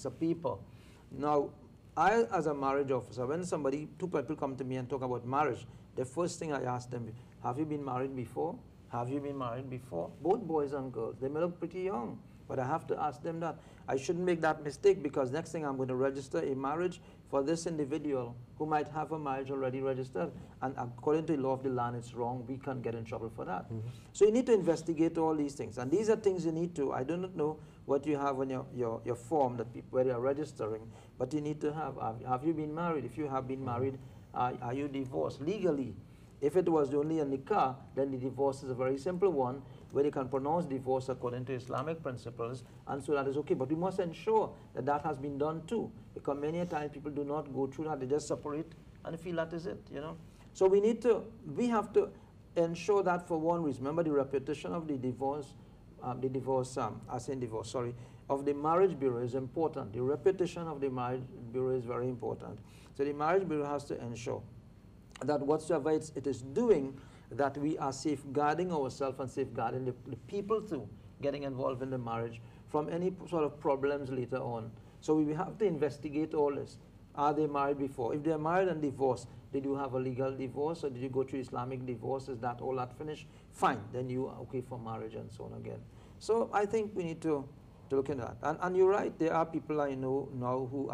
people. Now, I, as a marriage officer, when two people come to me and talk about marriage, the first thing I ask them, have you been married before? Have you been married before? Both boys and girls. They may look pretty young, but I have to ask them that. I shouldn't make that mistake, because next thing I'm going to register a marriage for this individual who might have a marriage already registered. And according to the law of the land, it's wrong. We can't get in trouble for that. So you need to investigate all these things. And these are things you need to, I do not know what you have on your form that people, where you are registering, but you need to have you been married? If you have been married, are you divorced legally? If it was only a nikah, then the divorce is a very simple one, where they can pronounce divorce according to Islamic principles, and so that is okay. But we must ensure that that has been done too, because many a time people do not go through that. They just separate and feel that is it, you know. So we have to ensure that for one reason. Remember, the reputation of the divorce, of the marriage bureau is important. The reputation of the marriage bureau is very important. So the marriage bureau has to ensure that whatsoever it is doing, that we are safeguarding ourselves and safeguarding the people too, getting involved in the marriage from any sort of problems later on. So we have to investigate all this. Are they married before? If they are married and divorced, did you have a legal divorce, or did you go through Islamic divorce? Is that all that finished? Fine, then you are okay for marriage and so on again. So I think we need to look at that. And you're right, there are people I know now who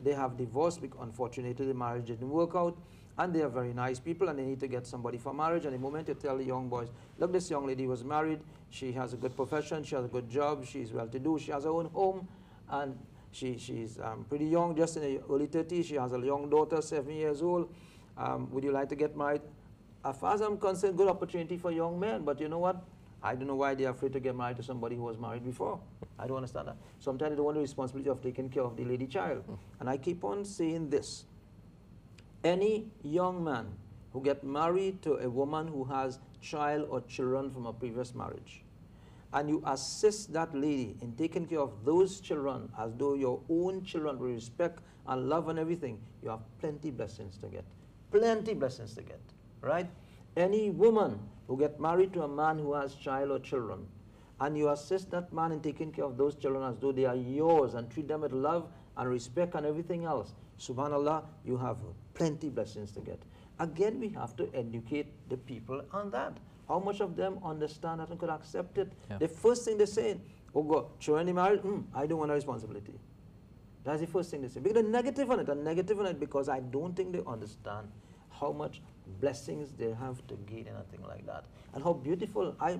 they have divorced because unfortunately the marriage didn't work out. And they are very nice people, and they need to get somebody for marriage. And the moment you tell the young boys, look, this young lady was married, she has a good profession, she has a good job, she's well-to-do, she has her own home, and she's pretty young, just in the early 30s, she has a young daughter, 7 years old. Would you like to get married? As far as I'm concerned, good opportunity for young men, but you know what? I don't know why they're afraid to get married to somebody who was married before. I don't understand that. Sometimes they don't want the responsibility of taking care of the lady child. And I keep on saying this. Any young man who gets married to a woman who has child or children from a previous marriage, and you assist that lady in taking care of those children as though your own children, with respect and love and everything, you have plenty blessings to get. Plenty blessings to get, right? Any woman who gets married to a man who has child or children, and you assist that man in taking care of those children as though they are yours, and treat them with love and respect and everything else, subhanallah, you have plenty blessings to get. Again, we have to educate the people on that. How much of them understand that and could accept it? Yeah. The first thing they say, oh God, children married, I don't want a responsibility. That's the first thing they say. Because they're negative on it, because I don't think they understand how much blessings they have to gain and anything like that. And how beautiful, I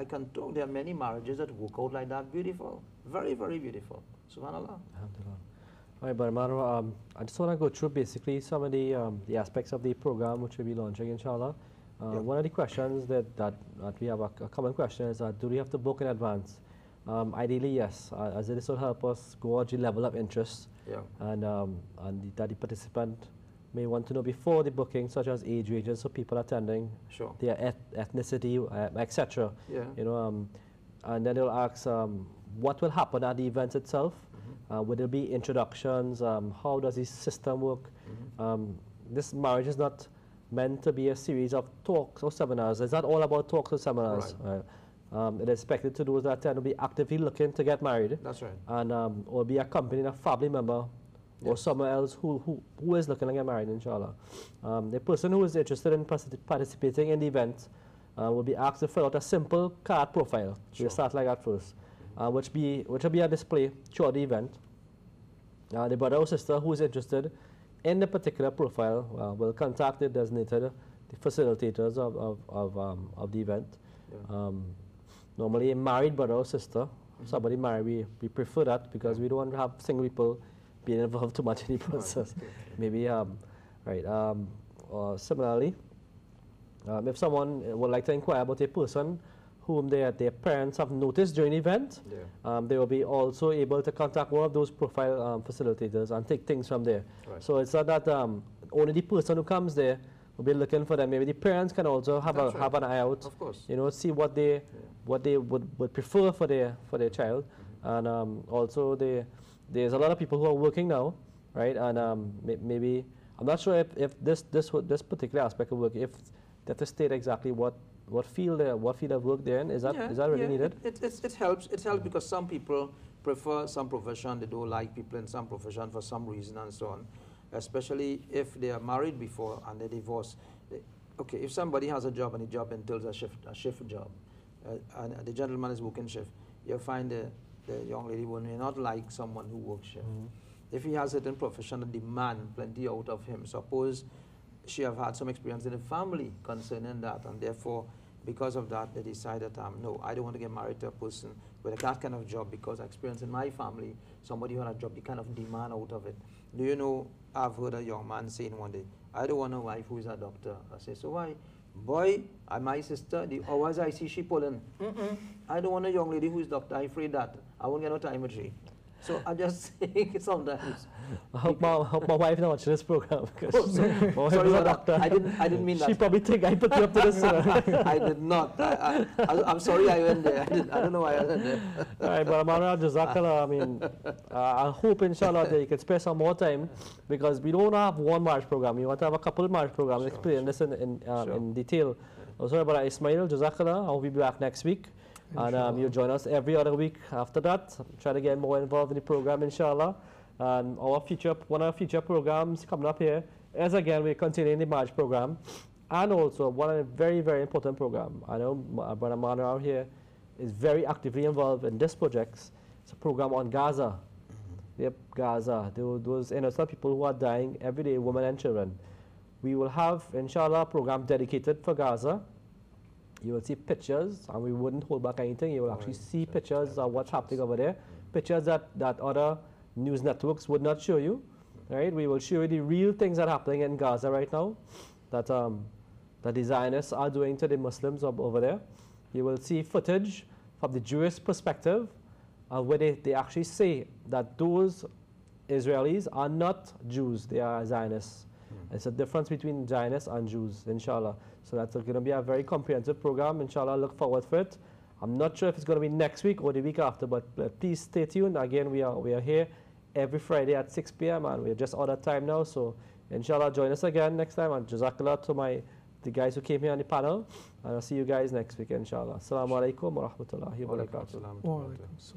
can talk, there are many marriages that work out like that, beautiful. Very, very beautiful. Subhanallah. Alhamdulillah. All right, Brother Maro, I just want to go through basically some of the aspects of the program which we'll be launching, inshallah. One of the questions that we have, a common question is, do we have to book in advance? Ideally, yes, as this will help us gauge the level of interest, and that the participant may want to know before the booking, such as age ranges, so people attending, their ethnicity, etc. You know, and then they'll ask what will happen at the event itself. Will there be introductions? How does the system work? This marriage is not meant to be a series of talks or seminars. It's not all about talks or seminars. Right. It is expected to those that tend to be actively looking to get married. That's right. And or be accompanying a family member or someone else who is looking to get married, inshallah. The person who is interested in participating in the event will be asked to fill out a simple card profile. We'll start like that first. Which will be a display throughout the event. The brother or sister who is interested in the particular profile will contact the designated facilitators of the event. Normally a married brother or sister, somebody married, we prefer that because we don't want to have single people being involved too much in the process. Maybe, similarly, if someone would like to inquire about a person whom their parents have noticed during the event, they will be also able to contact one of those profile facilitators and take things from there. Right. So it's not that only the person who comes there will be looking for them. Maybe the parents can also have have an eye out. Of course. You know, see what they would prefer for their child, and also there's a lot of people who are working now, right? And maybe I'm not sure if this particular aspect of work, if they have to state exactly what field of work they're in. Is that really needed? It helps. It helps because some people prefer some profession, they don't like people in some profession for some reason and so on, especially if they are married before and they divorce. Okay, if somebody has a job and the job entails a shift job, and the gentleman is working shift, you'll find the young lady may not like someone who works shift. If he has a certain profession that demand plenty out of him, suppose she have had some experience in the family concerning that, and therefore, because of that, they decide that, no, I don't want to get married to a person with that kind of job because I experience in my family, somebody who had a job, the kind of demand out of it. Do you know, I've heard a young man saying one day, I don't want a wife who is a doctor. I say, so why? Boy, my sister, the hours I see she pulling, I don't want a young lady who is doctor. I'm afraid that I won't get no time with she. So I just think sometimes. I hope my wife not watching this program. Sorry about that. I didn't mean that. She probably think I put you up to this. I did not. I'm sorry I went there. I don't know why I went there. All right, but Amara, Jazakallah, I mean, I hope inshallah that you can spare some more time because we don't have one marriage program. We want to have a couple of marriage programs. Explain this in detail. Also, but Ismail, Jazakallah, I hope you'll be back next week. And you'll join us every other week after that. Try to get more involved in the program, inshallah. And one of our future programs coming up here is, again, we're continuing the marriage program. And also, one of the very, very important program. I know Brother Manaw here is very actively involved in this project. It's a program on Gaza. Yep, Gaza. Those innocent people who are dying every day, women and children. We will have, inshallah, a program dedicated for Gaza. You will see pictures, and we wouldn't hold back anything. You will actually see pictures of what's happening over there. Pictures that other news networks would not show you. Right? We will show you the real things that are happening in Gaza right now, that the Zionists are doing to the Muslims over there. You will see footage from the Jewish perspective, where they actually say that those Israelis are not Jews, they are Zionists. It's a difference between Zionists and Jews, inshallah. So that's going to be a very comprehensive program, inshallah. Look forward for it. I'm not sure if it's going to be next week or the week after, but please stay tuned. Again, we are here every Friday at 6 p.m. and we're just out of time now. So inshallah, join us again next time. And Jazakallah to the guys who came here on the panel. And I'll see you guys next week, inshallah. Assalamu alaikum wa rahmatullahi wa barakatuh.